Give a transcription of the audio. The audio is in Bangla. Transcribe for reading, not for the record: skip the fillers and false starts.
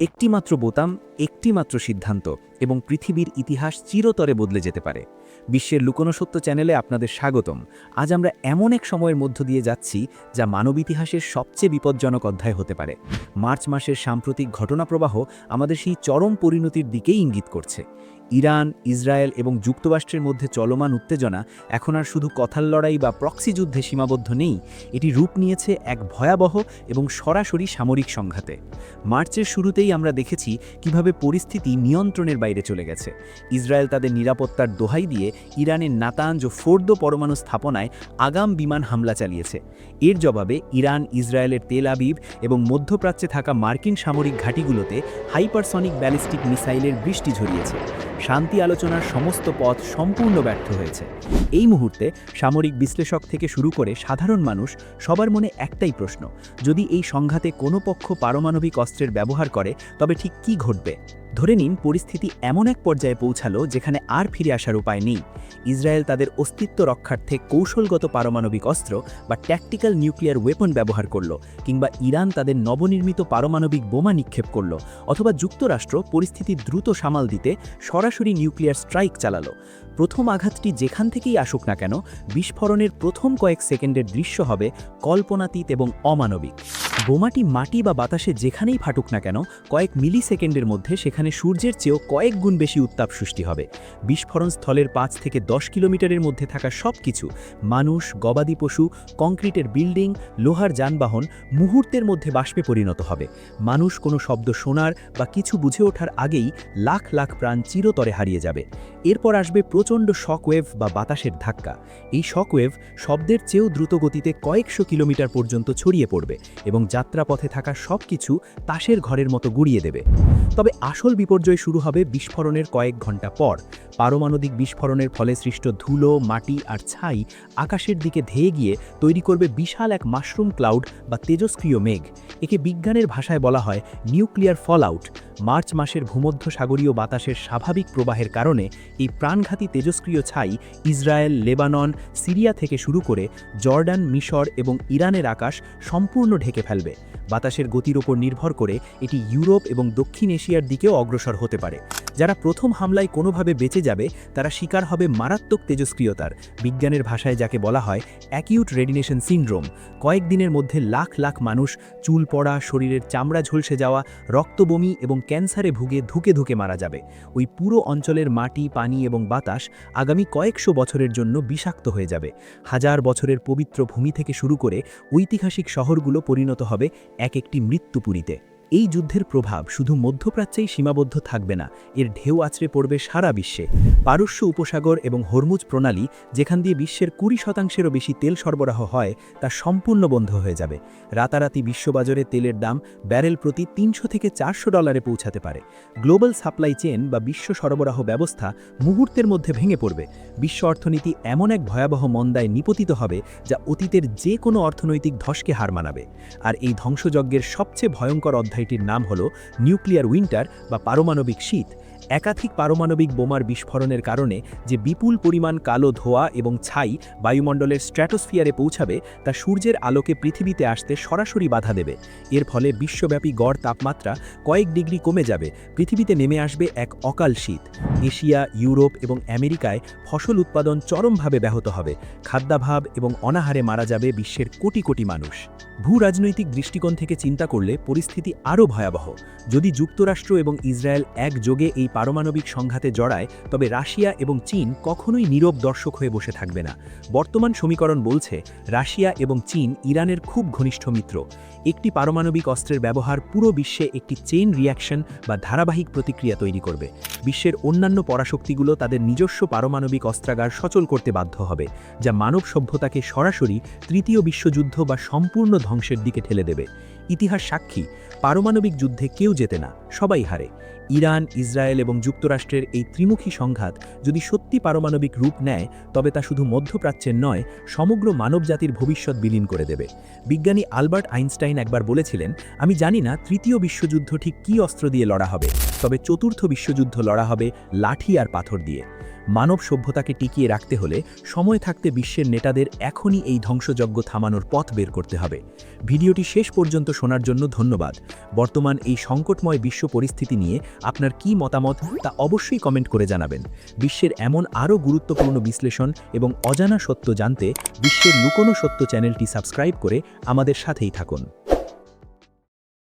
একটিমাত্র বোতাম, একটিমাত্র সিদ্ধান্ত এবং পৃথিবীর ইতিহাস চিরতরে বদলে যেতে পারে। বিশ্বের লুকোনো সত্য চ্যানেলে আপনাদের স্বাগতম। আজ আমরা এমন এক সময়ের মধ্য দিয়ে যাচ্ছি যা মানব ইতিহাসের সবচেয়ে বিপজ্জনক অধ্যায় হতে পারে। মার্চ মাসের সাম্প্রতিক ঘটনাপ্রবাহ আমাদের সেই চরম পরিণতির দিকেই ইঙ্গিত করছে। ইরান, ইসরায়েল এবং যুক্তরাষ্ট্রের মধ্যে চলমান উত্তেজনা এখন আর শুধু কথার লড়াই বা প্রক্সি যুদ্ধে সীমাবদ্ধ নেই, এটি রূপ নিয়েছে এক ভয়াবহ এবং সরাসরি সামরিক সংঘাতে। মার্চের শুরুতেই আমরা দেখেছি কিভাবে পরিস্থিতি নিয়ন্ত্রণের বাইরে চলে গেছে। ইসরায়েল তাদের নিরাপত্তার দোহাই দিয়ে ইরানের নাতাঞ্জ ও ফোর্দো পরমাণু স্থাপনায় আগাম বিমান হামলা চালিয়েছে। এর জবাবে ইরান ইসরায়েলের তেল আবিব এবং মধ্যপ্রাচ্যে থাকা মার্কিন সামরিক ঘাঁটিগুলোতে হাইপারসনিক ব্যালিস্টিক মিসাইলের বৃষ্টি ঝরিয়েছে। শান্তি আলোচনার সমস্ত পথ সম্পূর্ণ ব্যর্থ হয়েছে। এই মুহূর্তে সামরিক বিশ্লেষক থেকে শুরু করে সাধারণ মানুষ সবার মনে একটাই প্রশ্ন: যদি এই সংঘাতে কোনো পক্ষ পারমাণবিক অস্ত্রের ব্যবহার করে তবে ঠিক কী ঘটবে? ধরে নিন পরিস্থিতি এমন এক পর্যায়ে পৌঁছালো যেখানে আর ফিরে আসার উপায় নেই। ইসরায়েল তাদের অস্তিত্ব রক্ষার্থে কৌশলগত পারমাণবিক অস্ত্র বা ট্যাকটিক্যাল নিউক্লিয়ার ওয়েপন ব্যবহার করল, কিংবা ইরান তাদের নবনির্মিত পারমাণবিক বোমা নিক্ষেপ করল, অথবা যুক্তরাষ্ট্র পরিস্থিতি দ্রুত সামাল দিতে সরাসরি নিউক্লিয়ার স্ট্রাইক চালালো। প্রথম আঘাতটি যেখান থেকেই আসুক না কেন, বিস্ফোরণের প্রথম কয়েক সেকেন্ডের দৃশ্য হবে কল্পনাতীত এবং অমানবিক। বোমাটি মাটি বা বাতাসে যেখানেই ফাটুক না কেন, কয়েক মিলি সেকেন্ডের মধ্যে সেখানে সূর্যের চেয়েও কয়েক গুণ বেশি উত্তাপ সৃষ্টি হবে। বিস্ফোরণ স্থলের 5 থেকে 10 কিলোমিটারের মধ্যে থাকা সব কিছু, মানুষ, গবাদি পশু, কংক্রিটের বিল্ডিং, লোহার যানবাহন মুহূর্তের মধ্যে বাষ্পে পরিণত হবে। মানুষ কোনো শব্দ শোনার বা কিছু বুঝে ওঠার আগেই লাখ লাখ প্রাণ চিরতরে হারিয়ে যাবে। এরপর আসবে প্রচণ্ড শকওয়েভ বা বাতাসের ধাক্কা। এই শকওয়েভ শব্দের চেয়েও দ্রুত গতিতে কয়েকশো কিলোমিটার পর্যন্ত ছড়িয়ে পড়বে এবং যাত্রাপথে থাকা সব কিছু তাসের ঘরের মতো গুঁড়িয়ে দেবে। তবে আসল বিপর্যয় শুরু হবে বিস্ফোরণের কয়েক ঘন্টা পর। পারমাণবিক বিস্ফোরণের ফলে সৃষ্ট ধুলো, মাটি আর ছাই আকাশের দিকে ধেয়ে গিয়ে তৈরি করবে বিশাল এক মাশরুম ক্লাউড বা তেজস্ক্রিয় মেঘ। একে বিজ্ঞানের ভাষায় বলা হয় নিউক্লিয়ার ফলআউট। মার্চ মাসের ভূমধ্যসাগরীয় বাতাসের স্বাভাবিক প্রবাহের কারণে এই প্রাণঘাতী তেজস্ক্রিয় ছাই ইসরায়েল, লেবানন, সিরিয়া থেকে শুরু করে জর্ডান, মিশর এবং ইরানের আকাশ সম্পূর্ণ ঢেকে ফেলবে। বাতাসের গতির ওপর নির্ভর করে এটি ইউরোপ এবং দক্ষিণ এশিয়ার দিকেও অগ্রসর হতে পারে। যারা প্রথম হামলায় কোনোভাবে বেঁচে যাবে তারা শিকার হবে মারাত্মক তেজস্ক্রিয়তার, বিজ্ঞানের ভাষায় যাকে বলা হয় অ্যাকিউট রেডিনেশন সিনড্রোম। কয়েকদিনের মধ্যে লাখ লাখ মানুষ চুল পড়া, শরীরের চামড়া ঝলসে যাওয়া, রক্তবমি এবং ক্যান্সারে ভুগে ধুকে ধুকে মারা যাবে। ওই পুরো অঞ্চলের মাটি, পানি এবং বাতাস আগামী কয়েকশো বছরের জন্য বিষাক্ত হয়ে যাবে। হাজার বছরের পবিত্র ভূমি থেকে শুরু করে ঐতিহাসিক শহরগুলো পরিণত হবে এক একটি মৃত্যুপুরীতে। এই যুদ্ধের প্রভাব শুধু মধ্যপ্রাচ্যেই সীমাবদ্ধ থাকবে না, এর ঢেউ আছড়ে পড়বে সারা বিশ্বে। পারস্য উপসাগর এবং হরমুজ প্রণালী, যেখান দিয়ে বিশ্বের 20%-এরও বেশি তেল সরবরাহ হয়, তা সম্পূর্ণ বন্ধ হয়ে যাবে। রাতারাতি বিশ্ববাজারে তেলের দাম ব্যারেল প্রতি $300 থেকে $400 পৌঁছাতে পারে। গ্লোবাল সাপ্লাই চেন বা বিশ্ব সরবরাহ ব্যবস্থা মুহূর্তের মধ্যে ভেঙে পড়বে। বিশ্ব অর্থনীতি এমন এক ভয়াবহ মন্দায় নিপতিত হবে যা অতীতের যে কোনো অর্থনৈতিক ধসকে হার মানাবে। আর এই ধ্বংসযজ্ঞের সবচেয়ে ভয়ঙ্কর অধ্যায়টির নাম হল নিউক্লিয়ার উইন্টার বা পারমাণবিক শীত। একাধিক পারমাণবিক বোমার বিস্ফোরণের কারণে যে বিপুল পরিমাণ কালো ধোঁয়া এবং ছাই বায়ুমণ্ডলের স্ট্র্যাটোস্ফিয়ারে পৌঁছাবে তা সূর্যের আলোকে পৃথিবীতে আসতে সরাসরি বাধা দেবে। এর ফলে বিশ্বব্যাপী গড় তাপমাত্রা কয়েক ডিগ্রি কমে যাবে। পৃথিবীতে নেমে আসবে এক অকাল শীত। এশিয়া, ইউরোপ এবং আমেরিকায় ফসল উৎপাদন চরমভাবে ব্যাহত হবে। খাদ্যাভাব এবং অনাহারে মারা যাবে বিশ্বের কোটি কোটি মানুষ। ভূ রাজনৈতিক দৃষ্টিকোণ থেকে চিন্তা করলে পরিস্থিতি আরও ভয়াবহ। যদি যুক্তরাষ্ট্র এবং ইসরায়েল একযোগে এই পারমাণবিক সংঘাতে জড়ায়, তবে রাশিয়া এবং চীন কখনোই নীরব দর্শক হয়ে বসে থাকবে না। বর্তমান সমীকরণ বলছে রাশিয়া এবং চীন ইরানের খুব ঘনিষ্ঠ মিত্র। একটি পারমাণবিক অস্ত্রের ব্যবহার পুরো বিশ্বে একটি চেইন রিঅ্যাকশন বা ধারাবাহিক প্রতিক্রিয়া তৈরি করবে। বিশ্বের অন্যান্য পরাশক্তিগুলো তাদের নিজস্ব পারমাণবিক অস্ত্রাগার সচল করতে বাধ্য হবে, যা মানব সভ্যতাকে সরাসরি তৃতীয় বিশ্বযুদ্ধ বা সম্পূর্ণ ধ্বংসের দিকে ঠেলে দেবে। ইতিহাস সাক্ষী, পারমাণবিক যুদ্ধে কেউ জেতে না, সবাই হারে। ইরান, ইসরায়েল এবং যুক্তরাষ্ট্রের এই ত্রিমুখী সংঘাত যদি সত্যি পারমাণবিক রূপ নেয়, তবে তা শুধু মধ্যপ্রাচ্যের নয়, সমগ্র মানবজাতির ভবিষ্যৎ বিলীন করে দেবে। বিজ্ঞানী আলবার্ট আইনস্টাইন একবার বলেছিলেন, আমি জানি না তৃতীয় বিশ্বযুদ্ধ ঠিক কী অস্ত্র দিয়ে লড়া হবে, তবে চতুর্থ বিশ্বযুদ্ধ লড়া হবে লাঠি আর পাথর দিয়ে। মানব সভ্যতাকে টিকিয়ে রাখতে হলে সময় থাকতে বিশ্বের নেতাদের এখনই এই ধ্বংসযজ্ঞ থামানোর পথ বের করতে হবে। ভিডিওটি শেষ পর্যন্ত শোনার জন্য ধন্যবাদ। বর্তমান এই সংকটময় বিশ্ব পরিস্থিতি নিয়ে আপনার কী মতামত তা অবশ্যই কমেন্ট করে জানাবেন। বিশ্বের এমন আরও গুরুত্বপূর্ণ বিশ্লেষণ এবং অজানা সত্য জানতে বিশ্বের লুকোনো সত্য চ্যানেলটি সাবস্ক্রাইব করে আমাদের সাথেই থাকুন।